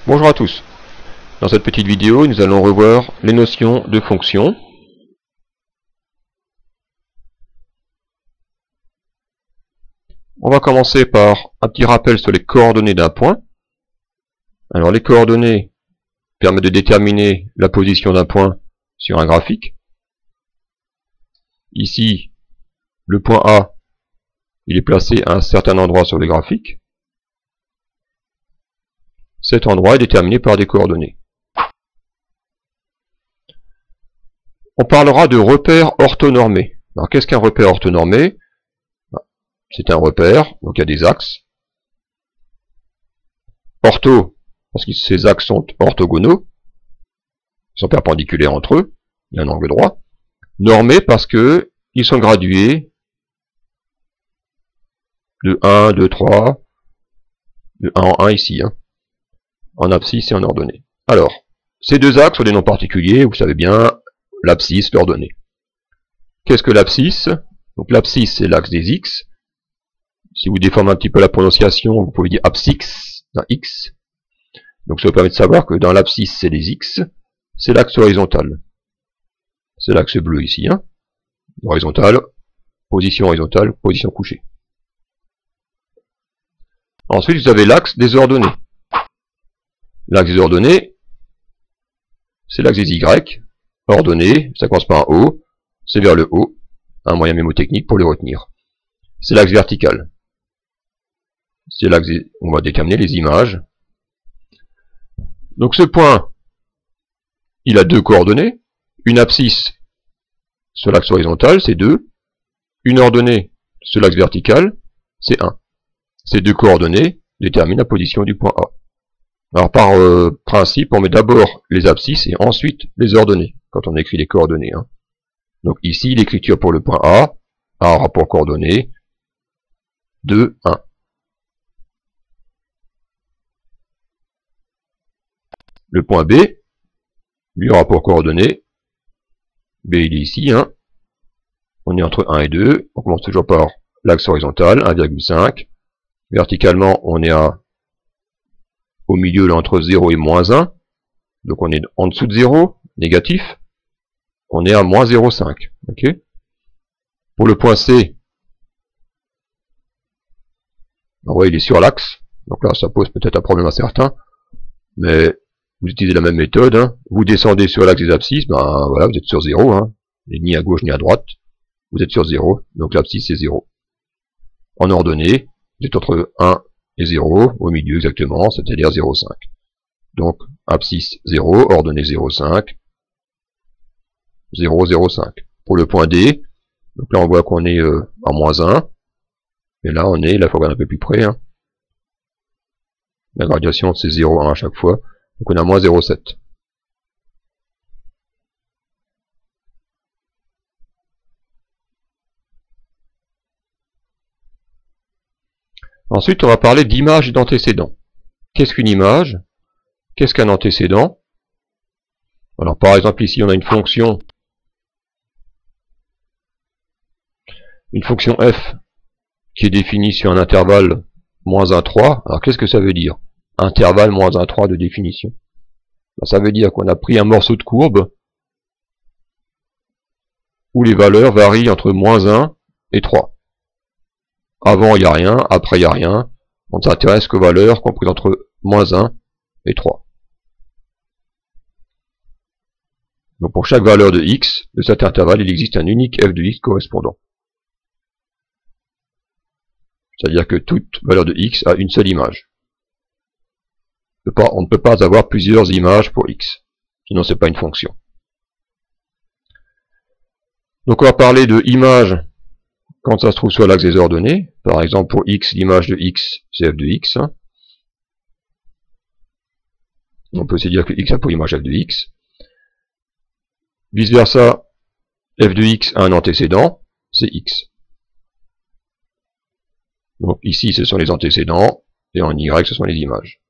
Bonjour à tous. Dans cette petite vidéo, nous allons revoir les notions de fonction. On va commencer par un petit rappel sur les coordonnées d'un point. Alors les coordonnées permettent de déterminer la position d'un point sur un graphique. Ici, le point A, il est placé à un certain endroit sur le graphique. Cet endroit est déterminé par des coordonnées. On parlera de repères orthonormés. Alors qu'est-ce qu'un repère orthonormé? C'est un repère, donc il y a des axes. Ortho, parce que ces axes sont orthogonaux, ils sont perpendiculaires entre eux, il y a un angle droit. Normé, parce que ils sont gradués de 1, 2, 3, de 1 en 1 ici, en abscisse et en ordonnée. Alors, ces deux axes ont des noms particuliers, vous savez bien, l'abscisse, l'ordonnée. Qu'est-ce que l'abscisse? Donc l'abscisse, c'est l'axe des x. Si vous déformez un petit peu la prononciation, vous pouvez dire abscisse, d'un x. Donc ça vous permet de savoir que dans l'abscisse, c'est les x, c'est l'axe horizontal. C'est l'axe bleu ici, horizontal, position couchée. Ensuite, vous avez l'axe des ordonnées. L'axe des ordonnées, c'est l'axe des y. Ordonnées, ça commence par un O, c'est vers le haut, un moyen mémotechnique pour le retenir. C'est l'axe vertical. C'est l'axe, on va déterminer les images. Donc ce point, il a deux coordonnées. Une abscisse sur l'axe horizontal, c'est 2. Une ordonnée sur l'axe vertical, c'est 1. Ces deux coordonnées déterminent la position du point A. Alors par principe, on met d'abord les abscisses et ensuite les ordonnées, quand on écrit les coordonnées. Donc ici, l'écriture pour le point A a un rapport coordonnées 2, 1. Le point B, lui, rapport coordonnées, B il est ici, on est entre 1 et 2, on commence toujours par l'axe horizontal, 1,5. Verticalement, on est au milieu là, entre 0 et moins 1, donc on est en dessous de 0, négatif, on est à moins 0,5. Okay. Pour le point C, il est sur l'axe, donc là ça pose peut-être un problème à certains, mais vous utilisez la même méthode, vous descendez sur l'axe des abscisses, voilà, vous êtes sur 0, ni à gauche ni à droite, vous êtes sur 0, donc l'abscisse c'est 0. En ordonnée, vous êtes entre 1 et 0, au milieu exactement, c'est-à-dire 0,5. Donc, abscisse 0, ordonnée 0,5, 0, 0,5. Pour le point D, donc là on voit qu'on est à moins 1, et là on est, là il faut regarder un peu plus près, la gradation c'est 0, 1 à chaque fois, donc on est à moins 0,7. Ensuite, on va parler d'image et d'antécédent. Qu'est-ce qu'une image? Qu'est-ce qu'un antécédent? Alors, par exemple, ici, on a une fonction f qui est définie sur un intervalle moins 1, 3. Alors, qu'est-ce que ça veut dire? Intervalle moins 1, 3 de définition. Ça veut dire qu'on a pris un morceau de courbe où les valeurs varient entre moins 1 et 3. Avant, il n'y a rien, après, il n'y a rien. On ne s'intéresse qu'aux valeurs comprises entre moins 1 et 3. Donc pour chaque valeur de x, de cet intervalle, il existe un unique f de x correspondant. C'est-à-dire que toute valeur de x a une seule image. On ne peut pas avoir plusieurs images pour x. Sinon, c'est pas une fonction. Donc on va parler de image quand ça se trouve sur l'axe des ordonnées. Par exemple, pour x, l'image de x, c'est f de x. On peut aussi dire que x a pour image f de x. Vice versa, f de x a un antécédent, c'est x. Donc ici, ce sont les antécédents, et en y, ce sont les images.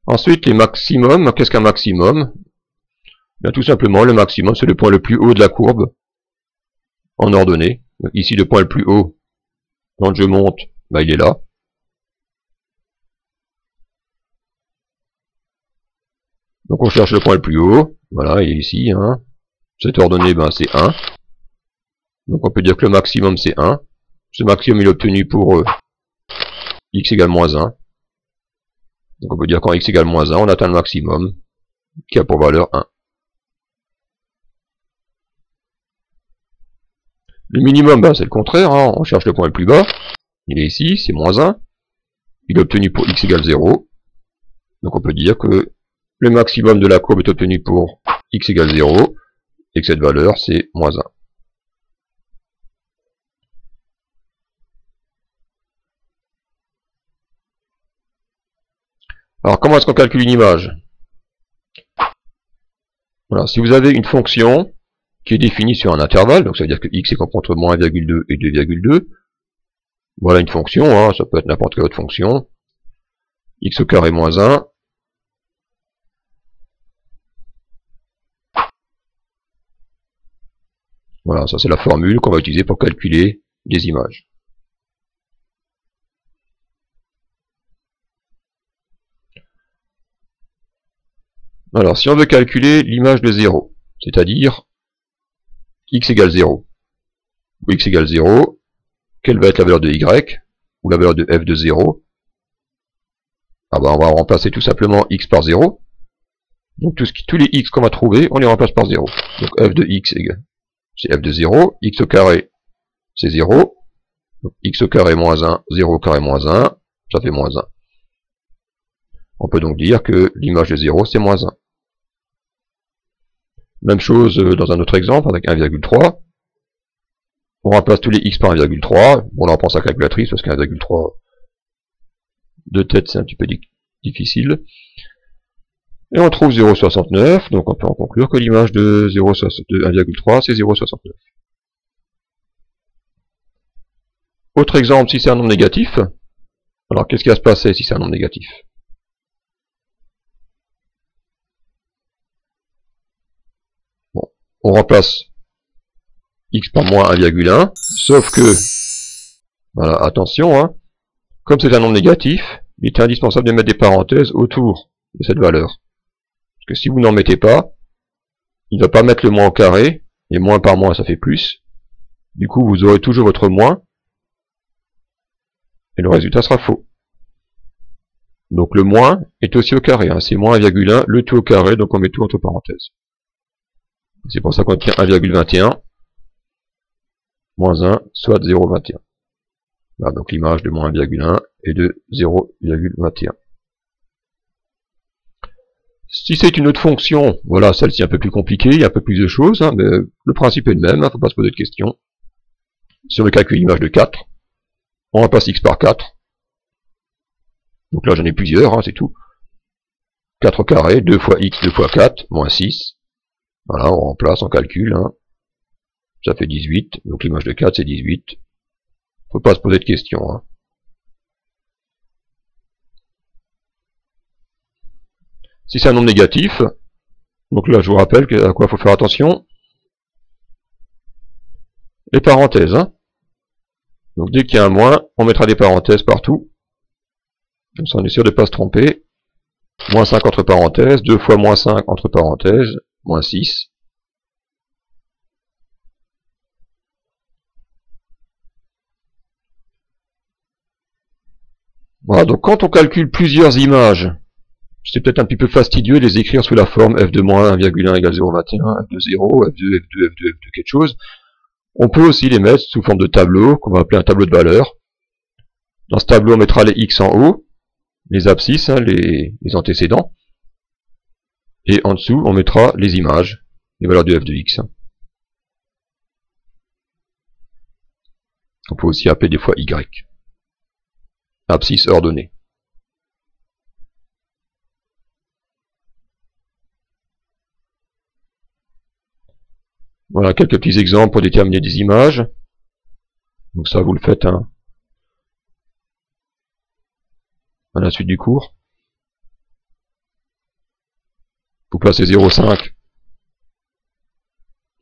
Ensuite, les maximums. Qu'est-ce qu'un maximum? Bien, tout simplement, le maximum, c'est le point le plus haut de la courbe, en ordonnée. Ici, le point le plus haut, Quand je monte, bah, il est là. Donc on cherche le point le plus haut. Voilà, il est ici. Hein. Cette ordonnée, ben, c'est 1. Donc on peut dire que le maximum c'est 1. Ce maximum il est obtenu pour x égale moins 1. Donc on peut dire qu'en x égale moins 1, on atteint le maximum, qui a pour valeur 1. Le minimum, ben, c'est le contraire, hein. On cherche le point le plus bas. Il est ici, c'est moins 1. Il est obtenu pour x égale 0. Donc on peut dire que le maximum de la courbe est obtenu pour x égale 0, et que cette valeur c'est moins 1. Alors comment est-ce qu'on calcule une image? Voilà, si vous avez une fonction qui est définie sur un intervalle, donc ça veut dire que x est compris entre moins 1,2 et 2,2, voilà une fonction, hein, ça peut être n'importe quelle autre fonction, x au carré moins 1, voilà, ça c'est la formule qu'on va utiliser pour calculer des images. Alors, si on veut calculer l'image de 0, c'est-à-dire x égale 0, ou x égale 0, quelle va être la valeur de y, ou la valeur de f de 0? Ah bah on va remplacer tout simplement x par 0. Donc tous les x qu'on va trouver, on les remplace par 0. Donc f de x égale, c'est f de 0, x au carré, c'est 0, donc x au carré moins 1, 0 au carré moins 1, ça fait moins 1. On peut donc dire que l'image de 0, c'est moins 1. Même chose dans un autre exemple, avec 1,3. On remplace tous les x par 1,3. Bon, là, on prend sa calculatrice, parce qu'1,3 de tête, c'est un petit peu difficile. Et on trouve 0,69, donc on peut en conclure que l'image de 1,3, c'est 0,69. Autre exemple, si c'est un nombre négatif. Alors, qu'est-ce qui va se passer si c'est un nombre négatif? Bon, on remplace x par moins 1,1, sauf que, voilà, attention, hein, comme c'est un nombre négatif, il est indispensable de mettre des parenthèses autour de cette valeur. Parce que si vous n'en mettez pas, il ne va pas mettre le moins au carré, et moins par moins ça fait plus. Du coup, vous aurez toujours votre moins, et le résultat sera faux. Donc le moins est aussi au carré, hein, c'est moins 1,1, le tout au carré, donc on met tout entre parenthèses. C'est pour ça qu'on obtient 1,21, moins 1, soit 0,21. Voilà, donc l'image de moins 1,1 est de 0,21. Si c'est une autre fonction, voilà, celle-ci est un peu plus compliquée, il y a un peu plus de choses, hein, mais le principe est le même, il ne faut pas se poser de questions. Si on veut calculer l'image de 4, on remplace x par 4. Donc là j'en ai plusieurs, hein, c'est tout. 4 au carré, 2 fois x, 2 fois 4, moins 6. Voilà, on remplace, on calcule. Hein. Ça fait 18, donc l'image de 4 c'est 18. Faut pas se poser de questions. Hein. Si c'est un nombre négatif, donc là je vous rappelle à quoi il faut faire attention. Les parenthèses. Hein. Donc dès qu'il y a un moins, on mettra des parenthèses partout. Comme ça on est sûr de ne pas se tromper. Moins 5 entre parenthèses, 2 fois moins 5 entre parenthèses, moins 6. Voilà, donc quand on calcule plusieurs images, c'est peut-être un petit peu fastidieux de les écrire sous la forme f de moins 1,1 égale 0,21, f de 0, f2, f2, f2, f2, quelque chose. On peut aussi les mettre sous forme de tableau, qu'on va appeler un tableau de valeurs. Dans ce tableau, on mettra les x en haut, les abscisses, hein, les antécédents. Et en dessous, on mettra les images, les valeurs de f de x. On peut aussi appeler des fois y. Abscisse ordonnée. Voilà quelques petits exemples pour déterminer des images. Donc ça, vous le faites hein, à la suite du cours. Vous placez 0,5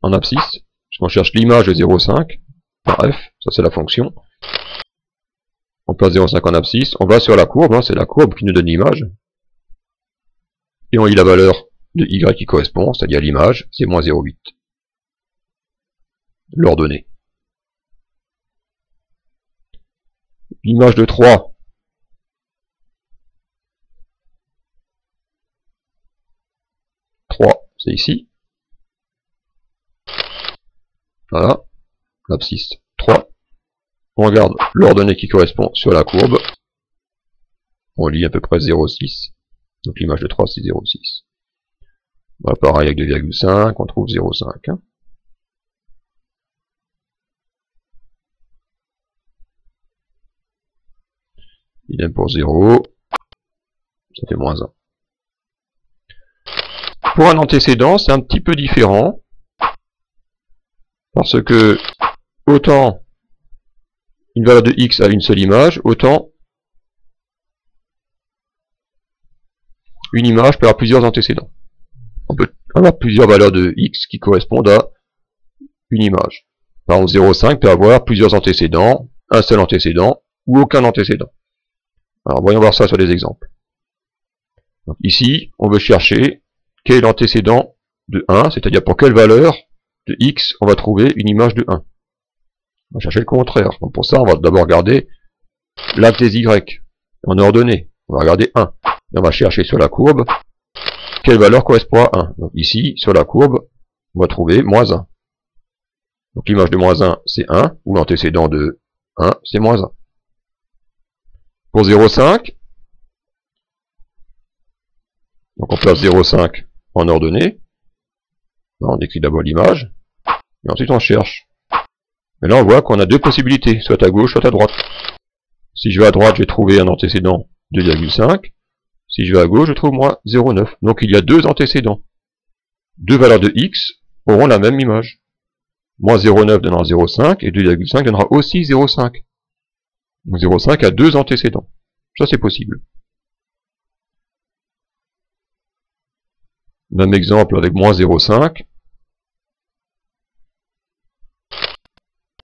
en abscisse, puisqu'on cherche l'image de 0,5 par f, ça c'est la fonction. on place 0,5 en abscisse, on va sur la courbe, hein, c'est la courbe qui nous donne l'image, et on lit la valeur de y qui correspond, c'est-à-dire l'image, c'est moins 0,8. L'ordonnée. L'image de 3, c'est ici. Voilà, l'abscisse 3. On regarde l'ordonnée qui correspond sur la courbe. On lit à peu près 0,6. Donc l'image de 3, c'est 0,6. Voilà, pareil avec 2,5, on trouve 0,5. Hein. Idem pour 0, ça fait moins 1. Pour un antécédent, c'est un petit peu différent. Parce que, autant une valeur de x a une seule image, autant une image peut avoir plusieurs antécédents. On peut avoir plusieurs valeurs de x qui correspondent à une image. Par exemple, 0,5 peut avoir plusieurs antécédents, un seul antécédent, ou aucun antécédent. Alors, voyons voir ça sur des exemples. Donc, ici, on veut chercher quel est l'antécédent de 1, c'est-à-dire pour quelle valeur de x on va trouver une image de 1. On va chercher le contraire. Donc pour ça, on va d'abord regarder l'axe des y en ordonnée. On va regarder 1. Et on va chercher sur la courbe quelle valeur correspond à 1. Donc ici, sur la courbe, on va trouver moins 1. Donc l'image de moins 1, c'est 1, ou l'antécédent de 1, c'est moins 1. Pour 0,5, donc on place 0,5 en ordonnée. On écrit d'abord l'image, et ensuite on cherche. Mais là on voit qu'on a deux possibilités, soit à gauche, soit à droite. Si je vais à droite, je vais trouver un antécédent 2,5. Si je vais à gauche, je trouve moins 0,9. Donc il y a deux antécédents. Deux valeurs de x auront la même image. Moins 0,9 donnera 0,5, et 2,5 donnera aussi 0,5. Donc 0,5 a deux antécédents. Ça c'est possible. Même exemple avec moins 0,5.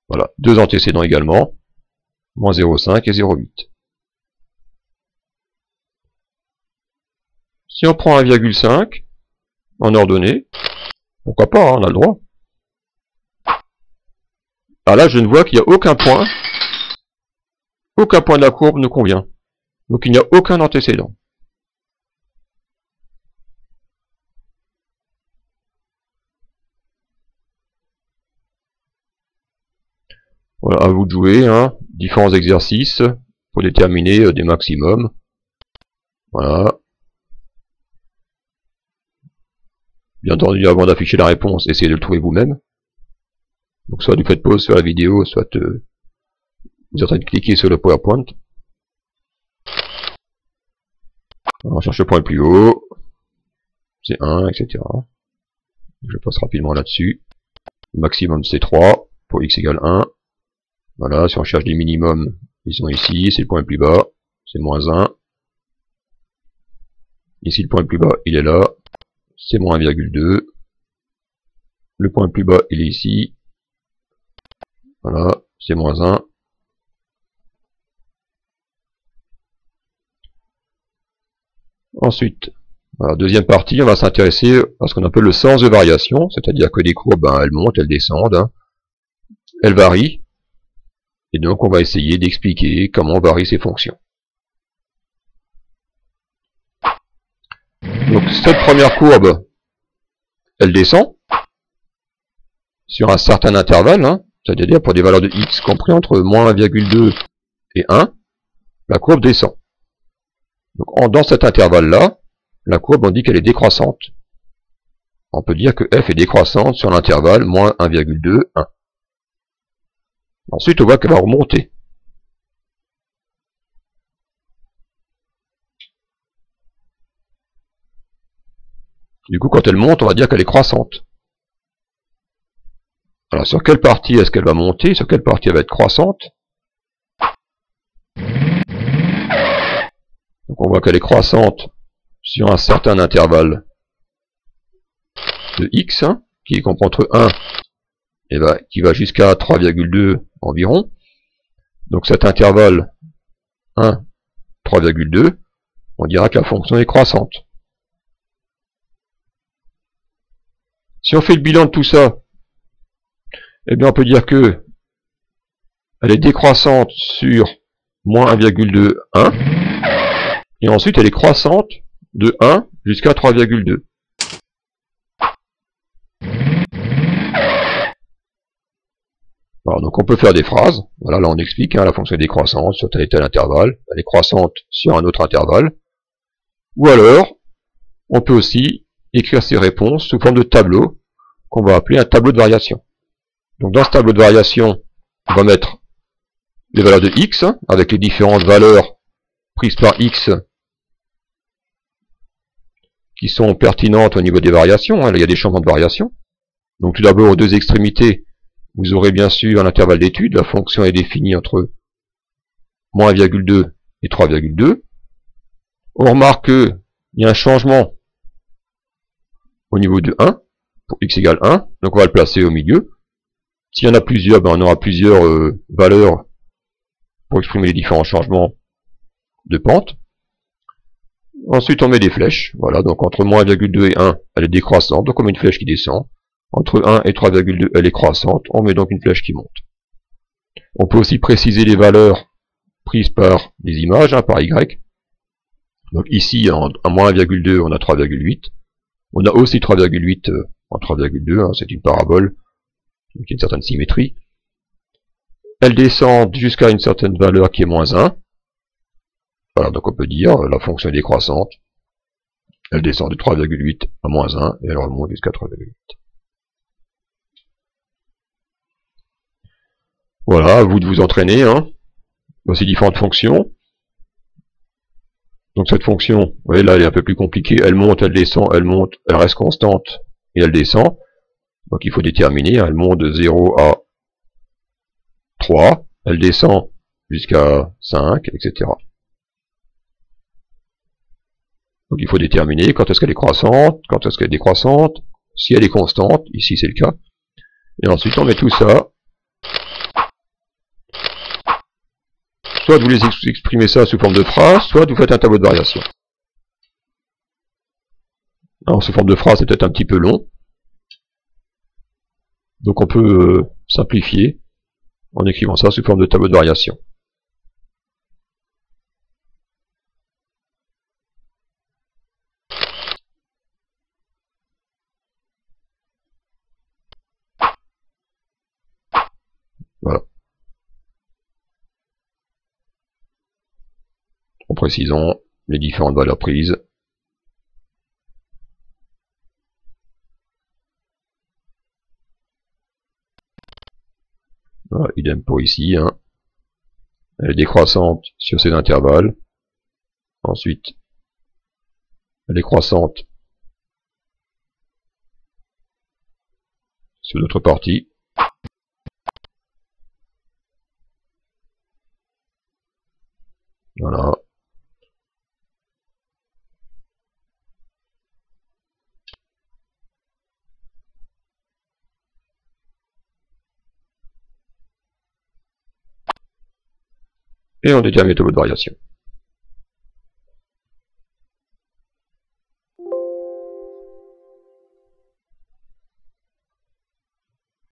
Voilà, deux antécédents également. Moins 0,5 et 0,8. Si on prend 1,5 en ordonnée, pourquoi pas, hein, on a le droit. Alors là, je ne vois qu'il n'y a aucun point de la courbe ne convient. Donc il n'y a aucun antécédent. Voilà, à vous de jouer, hein, différents exercices pour déterminer des maximums. Voilà. Bien entendu, avant d'afficher la réponse, essayez de le trouver vous-même. Donc soit vous faites pause sur la vidéo, soit vous êtes en train de cliquer sur le PowerPoint. Alors, on cherche le point le plus haut. C'est 1, etc. Je passe rapidement là-dessus. Le maximum c'est 3 pour x égale 1. Voilà, si on cherche des minimums, ils sont ici, c'est le point le plus bas, c'est moins 1. Ici le point le plus bas, il est là, c'est moins 1,2. Le point le plus bas, il est ici. Voilà, c'est moins 1. Ensuite, voilà, deuxième partie, on va s'intéresser à ce qu'on appelle le sens de variation, c'est-à-dire que les courbes, ben, elles montent, elles descendent, hein, elles varient. Et donc on va essayer d'expliquer comment varient ces fonctions. Donc cette première courbe, elle descend sur un certain intervalle, hein, c'est-à-dire pour des valeurs de x compris entre moins 1,2 et 1, la courbe descend. Donc dans cet intervalle-là, la courbe on dit qu'elle est décroissante. On peut dire que f est décroissante sur l'intervalle moins 1,2, 1. Ensuite, on voit qu'elle va remonter. Du coup, quand elle monte, on va dire qu'elle est croissante. Alors, sur quelle partie est-ce qu'elle va monter? Sur quelle partie elle va être croissante? Donc, on voit qu'elle est croissante sur un certain intervalle de x, hein, qui comprend entre 1 et qui va jusqu'à 3,2 environ. Donc cet intervalle, 1, 3,2, on dira que la fonction est croissante. Si on fait le bilan de tout ça, eh bien on peut dire que elle est décroissante sur moins 1,2, 1, et ensuite elle est croissante de 1 jusqu'à 3,2. Alors, donc on peut faire des phrases, voilà, là on explique, la fonction est décroissante sur tel et tel intervalle, elle est croissante sur un autre intervalle, ou alors, on peut aussi écrire ces réponses sous forme de tableau, qu'on va appeler un tableau de variation. Donc dans ce tableau de variation, on va mettre les valeurs de x, avec les différentes valeurs prises par x qui sont pertinentes au niveau des variations, là il y a des changements de variation. Donc tout d'abord aux deux extrémités, vous aurez bien sûr l'intervalle d'étude, la fonction est définie entre moins 1,2 et 3,2. On remarque qu'il y a un changement au niveau de 1, pour x égale 1, donc on va le placer au milieu. S'il y en a plusieurs, on aura plusieurs valeurs pour exprimer les différents changements de pente. Ensuite on met des flèches, voilà, donc entre moins 1,2 et 1, elle est décroissante, donc on met une flèche qui descend. Entre 1 et 3,2, elle est croissante, on met donc une flèche qui monte. On peut aussi préciser les valeurs prises par les images, par Y. Donc ici, en moins 1,2, on a 3,8. On a aussi 3,8 en 3,2, c'est une parabole, donc il y a une certaine symétrie. Elle descend jusqu'à une certaine valeur qui est moins 1. Voilà, donc on peut dire, la fonction est décroissante. Elle descend de 3,8 à moins 1, et elle remonte jusqu'à 3,8. Voilà, à vous de vous entraîner, dans ces différentes fonctions. Donc cette fonction, vous voyez là, elle est un peu plus compliquée. Elle monte, elle descend, elle monte, elle reste constante, et elle descend. Donc il faut déterminer, elle monte de 0 à 3, elle descend jusqu'à 5, etc. Donc il faut déterminer quand est-ce qu'elle est croissante, quand est-ce qu'elle est décroissante, si elle est constante, ici c'est le cas. Et ensuite on met tout ça. Soit vous les exprimez ça sous forme de phrase, soit vous faites un tableau de variation. Alors sous forme de phrase c'est peut-être un petit peu long. Donc on peut simplifier en écrivant ça sous forme de tableau de variation. Voilà. En précisant les différentes valeurs prises. Voilà, idem pour ici. Elle est décroissante sur ces intervalles. Ensuite, elle est croissante sur d'autres parties. Voilà. Et on détermine le tableau de variation.